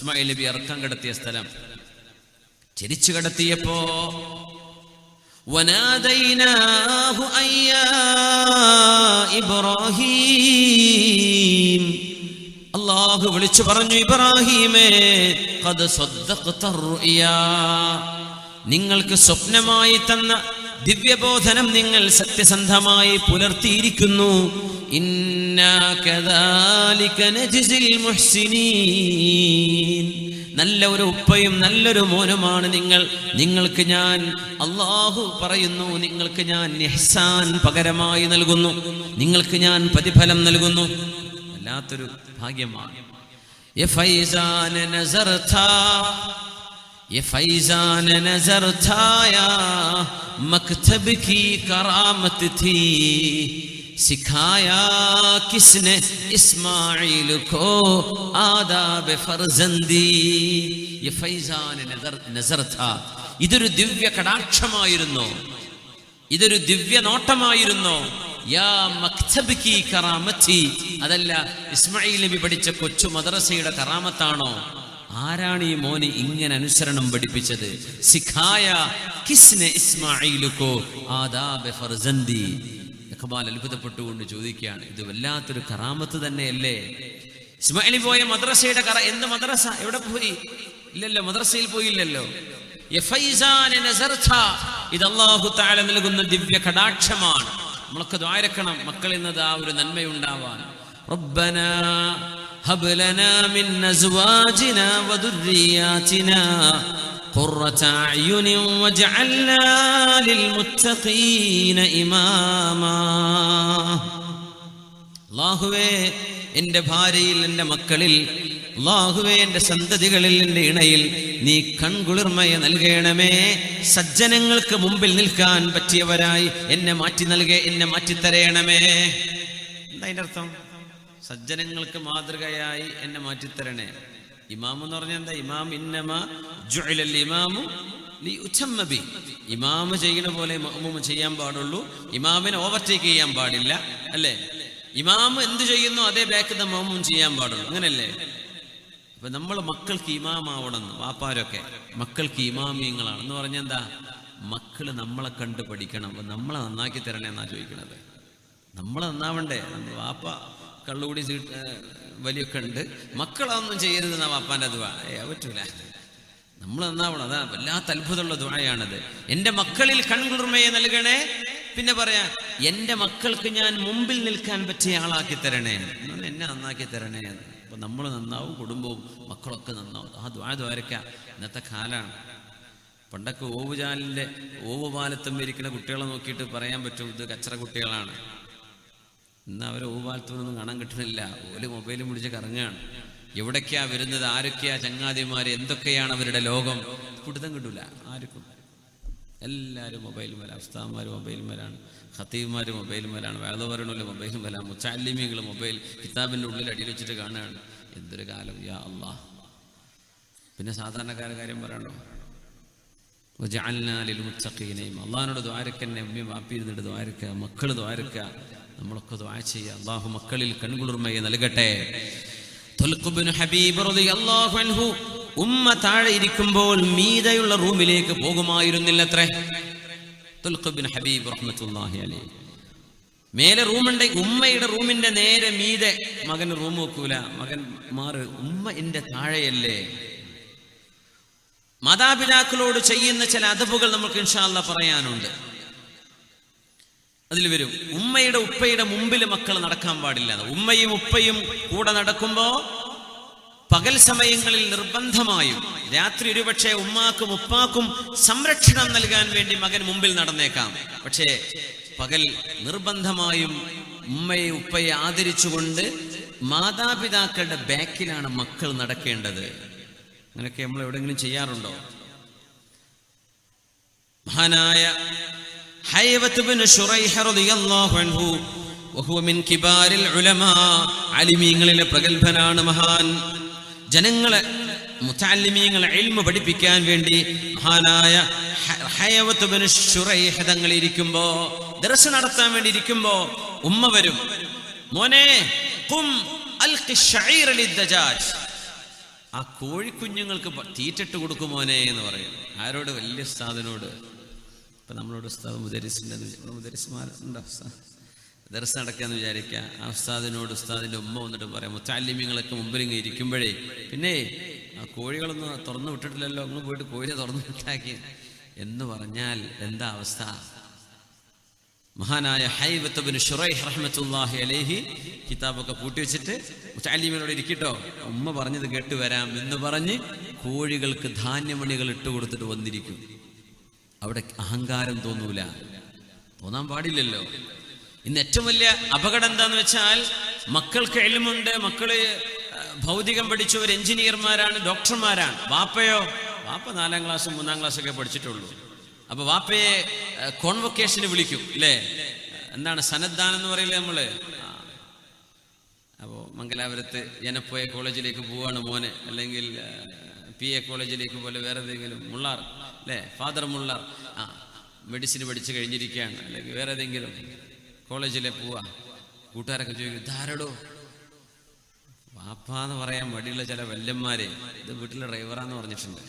ഇസ്മായിൽ നബി ഇറക്കം കിടത്തിയ സ്ഥലം ചരിച്ചു കിടത്തിയപ്പോ വനാദൈനാഹു അയ്യാ ഇബ്രാഹീം, അല്ലാഹു വിളിച്ചു പറഞ്ഞു, ഇബ്രാഹീമേ ഖദ് സദ്ദഖ്ത റുയാ, നിങ്ങൾക്ക് സ്വപ്നമായി തന്ന ദിവ്യബോധനം നിങ്ങൾ സത്യസന്ധമായി പുലർത്തിയിരിക്കുന്നു. ഇന്നാ കദാലിക നജ്സിൽ മുഹ്സിനീൻ, നല്ല ഒരു ഉപ്പയും നല്ലൊരു മോനുമാണ് നിങ്ങൾക്ക് ഞാൻ, അല്ലാഹു പറയുന്നു, നിങ്ങൾക്ക് ഞാൻ ഇഹ്സാൻ പകരമായി നൽകുന്നു, നിങ്ങൾക്ക് ഞാൻ പ്രതിഫലം നൽകുന്നു. വല്ലാത്തൊരു ഭാഗ്യമാണ്. യ ഫൈസാന നസർതാ യാ മക്തബ കി കറാമത് थी, सिखाया किसने इस्माइल को आदाब फर्जंदी. ये फैजान नजर था. ഇതൊരു ദിവ്യ കടാക്ഷമായിരുന്നു, ഇതൊരു ദിവ്യ നോട്ടമായിരുന്നു. യാ മക്തബ് കി കറാമത്തി, അതല്ല ഇസ്മായിൽ നബി പഠിച്ച കൊച്ചു മദ്രസയുടെ കറാമത്താണോ? ആരാണ് ഈ മോന് ഇങ്ങനെ അനുസരണം പഠിപ്പിച്ചത്? സിഖായ കിസ്നെ ഇസ്മായിലുക്കോ ആദാബ് ഫർസന്ദി. ഇഖ്ബാൽ അത്ഭുതപ്പെട്ടുകൊണ്ട് ചോദിക്കുകയാണ്, ഇത് വല്ലാത്തൊരു കറാമത്ത് തന്നെയല്ലേ? ഇസ്മായിൽ പോയ മദ്രസയുടെ എന്ത് മദ്രസ? എവിടെ പോയി? ഇല്ലല്ലോ, മദ്രസയിൽ പോയില്ലല്ലോ. ഇത് അല്ലാഹു തആല നൽകുന്ന ദിവ്യ കടാക്ഷമാണ്. നമ്മളൊക്കെ ദ്വാരക്കണം മക്കളിൽ നിന്ന് ആ ഒരു നന്മയുണ്ടാവാൻ. റബ്ബനാ ഹബ് ലനാ മിൻ അസ്വാജിനാ വദുർരിയാതിനാ ഖുർറത അയുനിൻ വജഅൽനാ ലിൽമുത്തഖീന ഇമാമാ. അല്ലാഹുവേ, എൻ്റെ ഭാര്യയിൽ, എൻ്റെ മക്കളിൽ, അല്ലാഹുവേ എൻ്റെ സന്തതികളിൽ, എൻ്റെ ഇണയിൽ നീ കൺകുളിർമയെ നൽകണമേ. സജ്ജനങ്ങൾക്ക് മുമ്പിൽ നിൽക്കാൻ പറ്റിയവരായി എന്നെ മാറ്റിത്തരയണമേ. എന്താ അതിൻ്റെ അർത്ഥം? സജ്ജനങ്ങൾക്ക് മാതൃകയായി എന്നെ മാറ്റിത്തരണേ. ഇമാം എന്ന് പറഞ്ഞാൽ എന്താ? ഇമാം ഇന്നമാ ജുഇലൽ ഇമാമു ലിയുതമ്മ ബി. ഇമാം ചെയ്യുന്ന പോലെ മഅ്മൂം ചെയ്യാൻ പാടുള്ളൂ, ഇമാമിനെ ഓവർടേക്ക് ചെയ്യാൻ പാടില്ല, അല്ലേ? ഇമാം എന്ത് ചെയ്യുന്നു അതേ ബാക്കിൽ മഅ്മൂം ചെയ്യാൻ പാടുള്ളൂ, അങ്ങനല്ലേ? അപ്പൊ നമ്മൾ മക്കൾക്ക് ഇമാമാവണമെന്ന്, വാപ്പാരൊക്കെ മക്കൾക്ക് ഇമാമിയങ്ങളാണ് എന്ന് പറഞ്ഞാൽ എന്താ? മക്കള് നമ്മളെ കണ്ട് പഠിക്കണം. അപ്പൊ നമ്മളെ നന്നാക്കി തരണേ എന്നാ ചോദിക്കണത്. നമ്മളെ നന്നാവണ്ടേ? വാപ്പ കള്ളുകൂടി വലിയൊക്കെ ഉണ്ട്, മക്കളൊന്നും ചെയ്യരുതെന്നാ വാപ്പാൻ്റെ ദുആ. പറ്റൂല, നമ്മൾ നന്നാവണം. അതാ വല്ലാത്ത അത്ഭുതമുള്ള ദുആയാണത്. എൻ്റെ മക്കളിൽ കൺകുളിർമയെ നൽകണേ. പിന്നെ പറയാ, എൻ്റെ മക്കൾക്ക് ഞാൻ മുമ്പിൽ നിൽക്കാൻ പറ്റിയ ആളാക്കി തരണേ, എന്നെ നന്നാക്കി തരണേ. അപ്പൊ നമ്മൾ നന്നാവും, കുടുംബവും മക്കളൊക്കെ നന്നാവും. ആ ദ്വാരക്ക ഇന്നത്തെ കാലാണ്. പണ്ടൊക്കെ ഓവുപാലത്തും ഇരിക്കുന്ന കുട്ടികളെ നോക്കിയിട്ട് പറയാൻ പറ്റും ഇത് കച്ചറ കുട്ടികളാണ്. ഇന്ന് അവരെ ഓവുപാലത്തൊന്നും കാണാൻ കിട്ടുന്നില്ല. ഓല് മൊബൈലും പിടിച്ച് കറങ്ങുകയാണ്. എവിടൊക്കെയാ വരുന്നത്, ആരൊക്കെയാ ചങ്ങാതിമാര്, എന്തൊക്കെയാണ് അവരുടെ ലോകം, പിടുത്തം കിട്ടൂല ആർക്കും. എല്ലാവരും മൊബൈലും വരാം, ഉസ്താദ്മാർ മൊബൈലും വരാണ്, ഖത്തീബ്മാർ മൊബൈലും വരാണ്, വേദവരണുള്ള മൊബൈലും വരാം, മുത്തഅല്ലിമീങ്ങൾ മൊബൈൽ കിതാബിൻ്റെ ഉള്ളിൽ അടിയിൽ വെച്ചിട്ട് കാണുകയാണ്. എന്തൊരു കാലം, യാ അല്ലാഹ്. പിന്നെ സാധാരണക്കാരുടെ കാര്യം പറയണോ? വജഅൽനാ ലിൽമുത്തഖീന ഇമാമാ. അല്ലാഹുവിനോട് ദ്വാരക്കന്നെ, ഉമ്മയും വാപ്പിയിരുന്നിട്ട് ദ്വാരക്ക, മക്കൾ ദ്വാരക്ക, നമ്മളൊക്കെ ദുആ ചെയ്യുക. അല്ലാഹു മക്കളിൽ കൺകുളിർമയെ നൽകട്ടെ. തുൽഖ് ഇബ്നു ഹബീബ് റളിയല്ലാഹു അൻഹു ഉമ്മ താഴെ ഇരിക്കുമ്പോൾ മീതയുള്ള റൂമിലേക്ക് പോകുമായിരുന്നില്ലത്രേ. തുൽഖ് ഇബ്നു ഹബീബ് റഹ്മത്തുള്ളാഹി അലൈഹി. മേലെ റൂമുണ്ട്, ഉമ്മയുടെ റൂമിന്റെ നേരെ മീതെ മകൻ റൂം വെക്കൂല. മകൻ മാറ്, ഉമ്മ എന്റെ താഴെയല്ലേ. മാതാപിതാക്കളോട് ചെയ്യുന്ന ചില അദബുകൾ നമുക്ക് ഇൻഷാ അല്ലാഹ് പറയാനുണ്ട്. അതിൽ വരും, ഉമ്മയുടെ ഉപ്പയുടെ മുമ്പിൽ മക്കൾ നടക്കാൻ പാടില്ല. ഉമ്മയും ഉപ്പയും കൂടെ നടക്കുമ്പോ പകൽ സമയങ്ങളിൽ നിർബന്ധമായും, രാത്രി ഒരുപക്ഷെ ഉമ്മാക്കും ഉപ്പാക്കും സംരക്ഷണം നൽകാൻ വേണ്ടി മകൻ മുമ്പിൽ നടന്നേക്കാം. പക്ഷേ പകൽ നിർബന്ധമായും ഉമ്മയെ ഉപ്പയെ ആദരിച്ചുകൊണ്ട് മാതാപിതാക്കളുടെ ബാക്കിലാണ് മക്കൾ നടക്കേണ്ടത്. അങ്ങനെയൊക്കെ നമ്മൾ എവിടെയെങ്കിലും ചെയ്യാറുണ്ടോ? മഹാനായ ഹൈവത്ത് ബിൻ ശുറൈഹ് റളിയല്ലാഹു അൻഹു വഹുവ മിൻ കിബാരിൽ ഉലമാ, അലിമീങ്ങളിലെ പ്രഗൽഭനാണ് മഹാൻ. ജനങ്ങളെ മുതഅല്ലിമീങ്ങളെ ഇൽമു പഠിപ്പിക്കാൻ വേണ്ടി മഹാനായ ഹൈവത്ത് ബിൻ ശുറൈഹ് തങ്ങൾ ഇരിക്കുമ്പോ, ദർസ് നടത്താൻ വേണ്ടി ഇരിക്കുമ്പോ ഉമ്മ വരും, മോനെ ഖും അൽഖി ശഈറ ലിദ്ദജാജ്, ആ കോഴിക്കുഞ്ഞുങ്ങൾക്ക് തീറ്റിട്ട് കൊടുക്കുമോനെ എന്ന് പറയും. ആരോട്? വലിയ ഉസ്താദിനോട്. ഇപ്പം നമ്മളോട് ഉസ്താദ് മുദരിസ്മാരുണ്ടോ? ദർസ് നടക്കാന്ന് വിചാരിക്കുക. ആ ഉസ്താദിനോട് ഉസ്താദിൻ്റെ ഉമ്മ വന്നിട്ട് പറയാം, മുത്തഅല്ലിമീങ്ങളൊക്കെ മുമ്പിൽ ഇങ്ങനെ ഇരിക്കുമ്പോഴേ, പിന്നെ ആ കോഴികളൊന്നും തുറന്നു വിട്ടിട്ടില്ലല്ലോ, അങ്ങ് പോയിട്ട് കോഴിയെ തുറന്നു വിട്ടാക്കി എന്ന് പറഞ്ഞാൽ എന്താ അവസ്ഥ? മഹാനായ ഹൈവത്ത് ബിൻ ശുറൈഹ് റഹ്മത്തുള്ളാഹി അലൈഹി കിതാബൊക്കെ പൂട്ടി വെച്ചിട്ട് മുത്തഅല്ലിമീങ്ങളോട് ഇരിക്കട്ടോ, ഉമ്മ പറഞ്ഞത് കേട്ട് വരാം എന്ന് പറഞ്ഞ് കോഴികൾക്ക് ധാന്യമണികൾ ഇട്ട് കൊടുത്തിട്ട് വന്നിരിക്കും. അവിടെ അഹങ്കാരം തോന്നൂല, തോന്നാൻ പാടില്ലല്ലോ. ഇന്ന് ഏറ്റവും വലിയ അപകടം എന്താന്ന് വെച്ചാൽ, മക്കൾക്ക് ഇൽമുണ്ട്, മക്കള് ഭൗതികം പഠിച്ചവർ എഞ്ചിനീയർമാരാണ്, ഡോക്ടർമാരാണ്. വാപ്പയോ? വാപ്പ 4ാം ക്ലാസ്സും 3ാം ക്ലാസ്സൊക്കെ പഠിച്ചിട്ടുള്ളൂ. അപ്പൊ വാപ്പയെ കോൺവൊക്കേഷന് വിളിക്കും അല്ലേ? എന്താണ് സന്നദ്ധാനം എന്ന് പറയില്ലേ നമ്മള്? അപ്പോൾ മംഗലാപുരത്ത് ജനപ്പോയ കോളേജിലേക്ക് പോവാണ് മോനെ, അല്ലെങ്കിൽ PA കോളേജിലേക്ക് പോലെ വേറെ ഏതെങ്കിലും മുള്ളാർ അല്ലേ, ഫാദർ മുള്ളാർ മെഡിസിൻ പഠിച്ച് കഴിഞ്ഞിരിക്കുകയാണ്, അല്ലെങ്കിൽ വേറെ ഏതെങ്കിലും കോളേജിലെ പോവാ. കൂട്ടുകാരൊക്കെ ചോദിക്കും, ധാരടോ വാപ്പാന്ന് പറയാൻ മടിയുള്ള ചില വല്യന്മാരെ ഇത് വീട്ടിലെ ഡ്രൈവറാന്ന് പറഞ്ഞിട്ടുണ്ട്.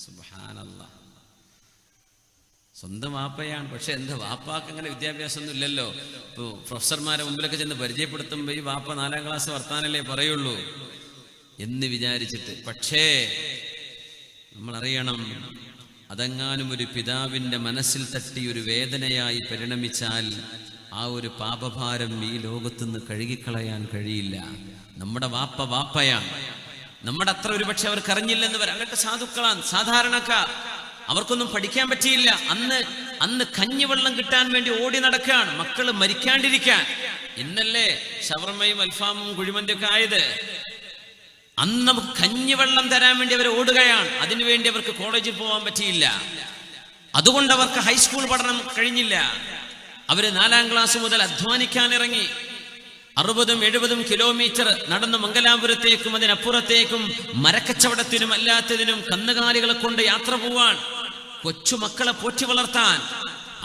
സുബ്ഹാനല്ലാഹ്, സ്വന്തം വാപ്പയാണ്. പക്ഷെ എന്താ, വാപ്പാക്ക് അങ്ങനെ വിദ്യാഭ്യാസമൊന്നും ഇല്ലല്ലോ. ഇപ്പോൾ പ്രൊഫസർമാരെ മുമ്പിലൊക്കെ ചെന്ന് പരിചയപ്പെടുത്തുമ്പോൾ ഈ വാപ്പ 4ാം ക്ലാസ് വർത്താനല്ലേ പറയുള്ളൂ എന്ന് വിചാരിച്ചിട്ട്. പക്ഷേ നമ്മളറിയണം, അതെങ്ങാനും ഒരു പിതാവിൻ്റെ മനസ്സിൽ തട്ടി ഒരു വേദനയായി പരിണമിച്ചാൽ ആ ഒരു പാപഭാരം ഈ ലോകത്തുനിന്ന് കഴുകിക്കളയാൻ കഴിയില്ല. നമ്മുടെ വാപ്പ വാപ്പയാണ്. നമ്മുടെ അത്ര ഒരു പക്ഷെ അവർക്ക് അറിഞ്ഞില്ലെന്ന് വരാം. അങ്ങനത്തെ സാധുക്കളാണ്, സാധാരണക്കാർ. അവർക്കൊന്നും പഠിക്കാൻ പറ്റിയില്ല. അന്ന് കഞ്ഞിവെള്ളം കിട്ടാൻ വേണ്ടി ഓടി നടക്കുകയാണ്, മക്കള് മരിക്കാണ്ടിരിക്കാൻ. ഇന്നല്ലേ ഷവർമയും അൽഫാമും കുഴിമന്തിയൊക്കെ ആയത്. അന്ന് നമുക്ക് കഞ്ഞിവെള്ളം തരാൻ വേണ്ടി അവർ ഓടുകയാണ്. അതിനുവേണ്ടി അവർക്ക് കോളേജിൽ പോകാൻ പറ്റിയില്ല. അതുകൊണ്ട് അവർക്ക് ഹൈസ്കൂൾ പഠനം കഴിഞ്ഞില്ല. അവര് 4ാം ക്ലാസ് മുതൽ അധ്വാനിക്കാൻ ഇറങ്ങി. 60-70 കിലോമീറ്റർ നടന്ന് മംഗലാപുരത്തേക്കും അതിനപ്പുറത്തേക്കും മരക്കച്ചവടത്തിനും അല്ലാത്തതിനും കന്നുകാലികളെ കൊണ്ട് യാത്ര പോവാൻ, കൊച്ചുമക്കളെ പോറ്റി വളർത്താൻ.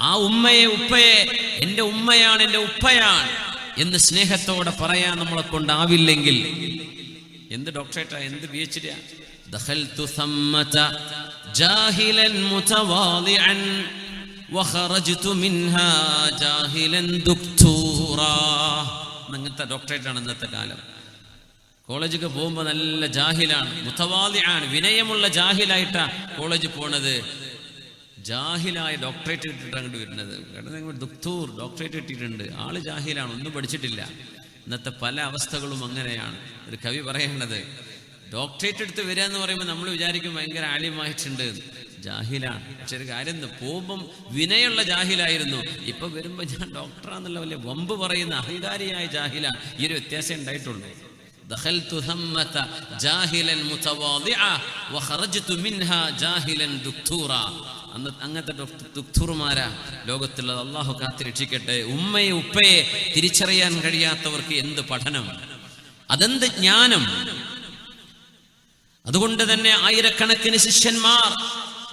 ആ ഉമ്മയെ ഉപ്പയെ എൻ്റെ ഉമ്മയാണ്, എൻ്റെ ഉപ്പയാണ് എന്ന് സ്നേഹത്തോടെ പറയാൻ നമ്മളെ കൊണ്ടാവില്ലെങ്കിൽ എന്ത് ഡോക്ടറേറ്റാ, എന്ത് PhD? ദഖൽതു സമ്മത ജാഹിലൻ മുതവാദിഅൻ വഖറജ്തു മിൻഹാ ജാഹിലൻ ദുക്തൂറാ. അങ്ങനത്തെ ഡോക്ടറേറ്റാണ് ഇന്നത്തെ കാലം. കോളേജൊക്കെ പോകുമ്പോൾ നല്ല ജാഹിലാണ്, മുതവാദിഅൻ, വിനയമുള്ള ജാഹിലായിട്ടാ കോളേജിൽ പോണത്. ജാഹിലായ ഡോക്ടറേറ്റ് കിട്ടിയിട്ട് അങ്ങോട്ട് വരുന്നത്. ദുക്തൂർ ഡോക്ടറേറ്റ് കിട്ടിയിട്ടുണ്ട്, ആള് ജാഹിലാണ്, ഒന്നും പഠിച്ചിട്ടില്ല. ഇന്നത്തെ പല അവസ്ഥകളും അങ്ങനെയാണ്. ഒരു കവി പറയേണ്ടത്, ഡോക്ടറേറ്റ് എടുത്ത് വരിക എന്ന് പറയുമ്പോൾ നമ്മൾ വിചാരിക്കും ഭയങ്കര ആലിമായിട്ടുണ്ട്, ജാഹിലാണ്. പക്ഷെ ഒരു കാര്യം, പോകുമ്പം വിനയുള്ള ജാഹിലായിരുന്നു, ഇപ്പൊ വരുമ്പോ ഞാൻ ഡോക്ടറാന്നുള്ള വലിയ വമ്പ് പറയുന്ന അഹങ്കാരിയായ ജാഹില. ഈ ഒരു വ്യത്യാസം ഉണ്ടായിട്ടുള്ളൂ. ദഖൽതു സമ്മത ജാഹിലൻ മുതവാദിഅ വഖറജ്തു മിൻഹാ ജാഹിലൻ ദുക്തൂറാ. അങ്ങനത്തെ ദുക്തൂർമാരാ ലോകത്തുള്ളത്. അള്ളാഹു കാത്തിരക്ഷിക്കട്ടെ. ഉമ്മയെ ഉപ്പയെ തിരിച്ചറിയാൻ കഴിയാത്തവർക്ക് എന്ത് പഠനം, അതെന്ത് ജ്ഞാനം. അതുകൊണ്ട് തന്നെ ആയിരക്കണക്കിന് ശിഷ്യന്മാർ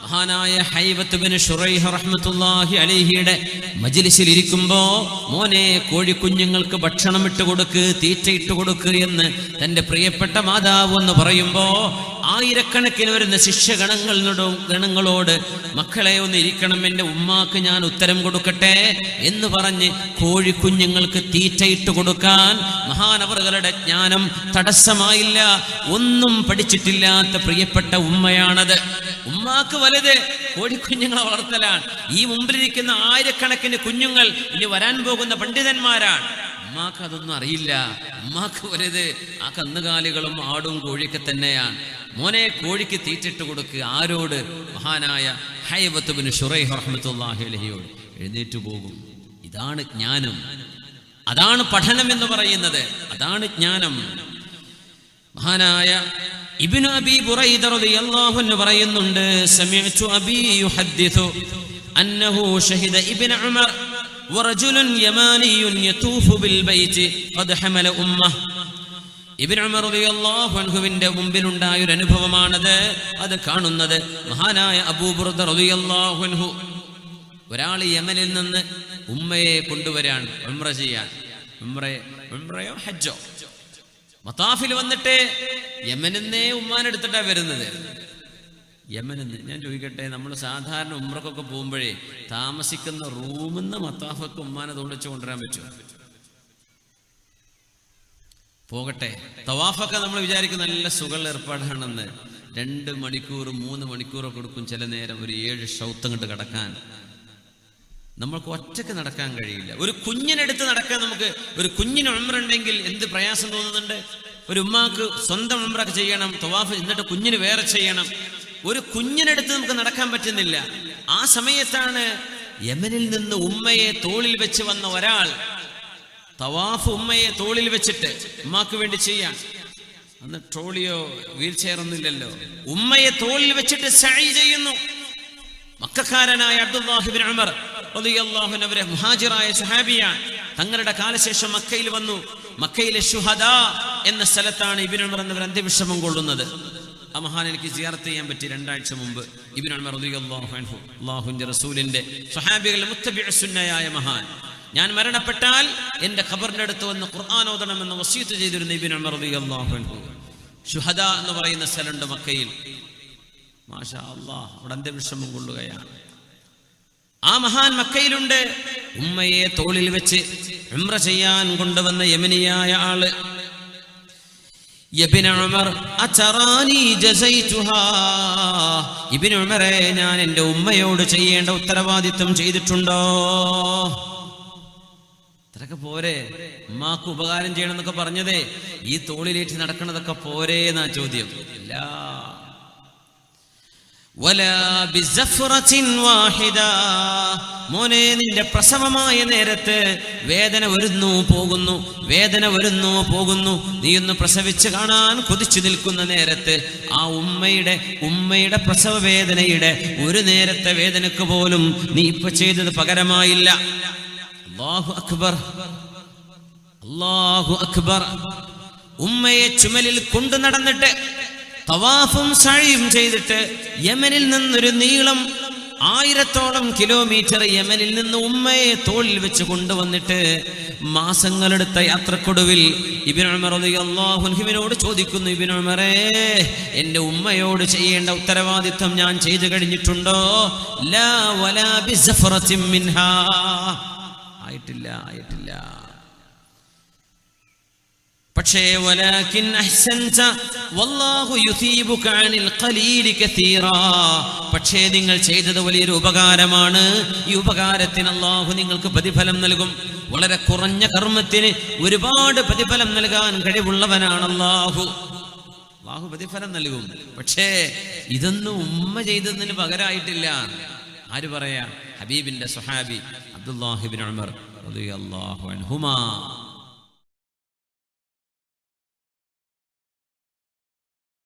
മഹാനായ ഹൈവത്ത് ബിൻ ശുറൈഹ് റഹ്മത്തുള്ളാഹി അലൈഹിയുടെ മജ്ലിസിൽ ഇരിക്കുമ്പോ, മോനെ കോഴിക്കുഞ്ഞുങ്ങൾക്ക് ഭക്ഷണം ഇട്ട് കൊടുക്ക്, തീറ്റ ഇട്ട് കൊടുക്ക് എന്ന് തന്റെ പ്രിയപ്പെട്ട മാതാവ് എന്ന് പറയുമ്പോ, ആയിരക്കണക്കിന് വരുന്ന ശിഷ്യഗണങ്ങളോട് മക്കളെ ഒന്ന് ഇരിക്കണം, എൻ്റെ ഉമ്മാക്ക് ഞാൻ ഉത്തരം കൊടുക്കട്ടെ എന്ന് പറഞ്ഞ് കോഴിക്കുഞ്ഞുങ്ങൾക്ക് തീറ്റ ഇട്ട് കൊടുക്കാൻ മഹാനവറുകളുടെ ജ്ഞാനം തടസ്സമായില്ല. ഒന്നും പഠിച്ചിട്ടില്ലാത്ത പ്രിയപ്പെട്ട ഉമ്മയാണത്. ഉമ്മാക്ക് വലുത് കോഴിക്കുഞ്ഞുങ്ങളെ വളർത്തലാണ്. ഈ മുമ്പിലിരിക്കുന്ന ആയിരക്കണക്കിന് കുഞ്ഞുങ്ങൾ ഇനി വരാൻ പോകുന്ന പണ്ഡിതന്മാരാണ്. ഉമ്മാക്ക് അതൊന്നും അറിയില്ല. ഉമ്മാക്ക് വലുത് ആ കന്നുകാലികളും ആടും കോഴിയൊക്കെ തന്നെയാണ്. മോനെ കോഴിക്ക് തീറ്റിട്ട് കൊടുക്കുക. ആരോട്? മഹാനായ ഹൈവത്ത് ബിൻ ശുറൈഹ് റഹ്മത്തുള്ളാഹി അലൈഹിയോട്. എഴുന്നേറ്റു പോകും. ഇതാണ് ജ്ഞാനം, അതാണ് പഠനം എന്ന് പറയുന്നത്, അതാണ് ജ്ഞാനം. മഹാനായ ഇബ്നു അബീ ബുറൈദ റളിയല്ലാഹു അൻഹു പറയുന്നുണ്ട്, സമിഅ്തു അബീ യുഹദ്ദിഥു അന്നഹു ഷഹിദ ഇബ്നു ഉമർ വറജുലുൻ യമാനിയുൻ യതൂഫു ബിൽ ബൈതി ഖദ് ഹമല ഉമ്മഹ്. ഇബ്നു ഉമർ റളിയല്ലാഹു അൻഹുവിന്റെ മുമ്പിലുണ്ടായ ഒരു അനുഭവമാണത്. അത് കാണുന്നത് മഹാനായ അബൂ ബുർദ റളിയല്ലാഹു അൻഹു. ഒരാൾ യമനിൽ നിന്ന് ഉമ്മയെ കൊണ്ടുവരാൻ ഉംറ ചെയ്യാൻ. ഉംറയോ ഹജ്ജോ മത്താഫിൽ വന്നിട്ട് യമനിന്നേ ഉമ്മാനെടുത്തിട്ടാണ് വരുന്നത്. യമനിന്ന് ഞാൻ ചോദിക്കട്ടെ, നമ്മൾ സാധാരണ ഉംറക്കൊക്കെ പോകുമ്പോഴേ താമസിക്കുന്ന റൂമിൽ നിന്ന് മത്താഫൊക്കെ ഉമ്മാനെ തോളിച്ച് കൊണ്ടുവരാൻ പറ്റുമോ? പോകട്ടെ, തവാഫൊക്കെ നമ്മൾ വിചാരിക്കും നല്ല സുഖമുള്ള ഏർപ്പാടാണെന്ന്. 2 മണിക്കൂർ 3 മണിക്കൂറൊക്കെ കൊടുക്കും ചില നേരം, ഒരു 7 ഷൗത്തങ്ങോട്ട് കിടക്കാൻ. നമ്മൾക്ക് ഒറ്റക്ക് നടക്കാൻ കഴിയില്ല. ഒരു കുഞ്ഞിനെടുത്ത് നടക്കാൻ നമുക്ക്, ഒരു കുഞ്ഞിന് ഉംറ ഉണ്ടെങ്കിൽ എന്ത് പ്രയാസം തോന്നുന്നുണ്ട്. ഒരു ഉമ്മാക്ക് സ്വന്തം ഉംറ ചെയ്യണം, തവാഫ്, എന്നിട്ട് കുഞ്ഞിന് വേറെ ചെയ്യണം. ഒരു കുഞ്ഞിനെടുത്ത് നമുക്ക് നടക്കാൻ പറ്റുന്നില്ല. ആ സമയത്താണ് യമനിൽ നിന്ന് ഉമ്മയെ തോളിൽ വെച്ച് വന്ന ഒരാൾ, തവാഫ് ഉമ്മയെ തോളിൽ വെച്ചിട്ട് ഉമ്മാക്ക് വേണ്ടി ചെയ്യാൻ, അന്ന് ട്രോളിയോ വീൽ ചെയർ ഒന്നും ഇല്ലല്ലോ, ഉമ്മയെ തോളിൽ വെച്ചിട്ട് സഅയ് ചെയ്യുന്നു. മക്കക്കാരനായ അബ്ദുല്ലാഹി ഇബ്നു ഉമർ റളിയല്ലാഹു അൻഹു അവരെ മുഹാജിറായ സ്വഹാബിയാണ്. തങ്ങളുടെ കാലശേഷം മക്കയിൽ വന്നു. മക്കയിലെ ശുഹദാ എന്ന സ്ഥലത്താണ് ഇബ്നു ഉമർ എന്നവർ അന്ത്യവിശ്രമം കൊള്ളുന്നത്. ആ മഹാൻ എനിക്ക് സിയാറത്ത് ചെയ്യാൻ പറ്റി 2 ആഴ്ച മുമ്പ്. ഇബ്നു ഉമർ റളിയല്ലാഹു അൻഹു, അല്ലാഹുവിന്റെ റസൂലിന്റെ സ്വഹാബികളിൽ മുത്തബിഉ സുന്നയായ മഹാൻ. ഞാൻ മരണപ്പെട്ടാൽ എന്റെ ഖബറിന്റെ അടുത്ത് വന്ന് ഖുർആൻ ഓതണമെന്ന് വസിയത്ത് ചെയ്തിരുന്ന ഇബ്നു ഉമർ റളിയല്ലാഹു അൻഹു. ശുഹദാ എന്ന് പറയുന്ന സ്ഥലമുണ്ട് മക്കയിൽ. മാഷാ അല്ലാഹ്, അവിടെ അന്ത്യവിശ്രമം കൊള്ളുകയാണ്. ആ മഹാൻ മക്കയിലുണ്ട്. ഉമ്മയെ തോളിൽ വെച്ച് ഉംറ ചെയ്യാൻ കൊണ്ടുവന്ന യമനിയായ ആള്. ഇബ്നു ഉമർ അതറാനി ജസൈതുഹാ, ഇബ്നു ഉമറേ, ഞാൻ എൻ്റെ ഉമ്മയോട് ചെയ്യേണ്ട ഉത്തരവാദിത്വം ചെയ്തിട്ടുണ്ടോ? ഇത്രയൊക്കെ പോരെ? ഉമ്മാക്ക് ഉപകാരം ചെയ്യണം എന്നൊക്കെ പറഞ്ഞതേ, ഈ തോളിലേറ്റ് നടക്കണതൊക്കെ പോരേ എന്നാ ചോദ്യം. ഇല്ല. മോനെ, നിന്റെ പ്രസവമായ നേരത്ത് വേദന വരുന്നു പോകുന്നു, വേദന വരുന്നു പോകുന്നു. നീ ഒന്ന് പ്രസവിച്ച് കാണാൻ കൊതിച്ചു നിൽക്കുന്ന നേരത്ത് ആ ഉമ്മയുടെ പ്രസവ വേദനയുടെ ഒരു നേരത്തെ വേദനക്ക് പോലും നീ ഇപ്പൊ ചെയ്തത് പകരമായില്ല. അല്ലാഹു അക്ബർ, അല്ലാഹു അക്ബർ. ഉമ്മയെ ചുമലിൽ കൊണ്ടു നടന്നിട്ട് തവാഫും സഅയും ചെയ്തിട്ട് യമനിൽ നിന്നൊരു നീളം 1000ഓളം കിലോമീറ്റർ യമനിൽ നിന്ന് ഉമ്മയെ തോളിൽ വെച്ച് കൊണ്ടുവന്നിട്ട് മാസങ്ങളെടുത്ത യാത്രക്കൊടുവിൽ ഇബ്നു ഉമർ റളിയല്ലാഹു അൻഹുവിനോട് ചോദിക്കുന്നു, ഇബ്നു ഉമറേ, എൻ്റെ ഉമ്മയോട് ചെയ്യേണ്ട ഉത്തരവാദിത്വം ഞാൻ ചെയ്തു കഴിഞ്ഞിട്ടുണ്ടോ? ലാ വലാ ബിസഫറത്തിൻ മിൻഹാ, ആയിട്ടില്ല. പക്ഷേ വലാകിൻ അഹ്സൻത വല്ലാഹു യുസീബുക അനിൽ ഖലീലി കസീറാ, പക്ഷേ നിങ്ങൾ ചെയ്തത് വലിയൊരു ഉപകാരമാണ്. ഈ ഉപകാരത്തിന് അല്ലാഹു നിങ്ങൾക്ക് പ്രതിഫലം നൽകും. വളരെ കുറഞ്ഞ കർമ്മത്തിന് ഒരുപാട് പ്രതിഫലം നൽകാൻ കഴിവുള്ളവനാണ് അല്ലാഹു. അല്ലാഹു പ്രതിഫലം നൽകും. പക്ഷേ ഇതൊന്നും ഉമ്മ ചെയ്തതിന് പകരമായിട്ടില്ല. ആര് പറയാ? ഹബീബിന്റെ സ്വഹാബി അബ്ദുല്ലാഹി ഇബ്നു ഉമർ റളിയല്ലാഹു അൻഹുമാ.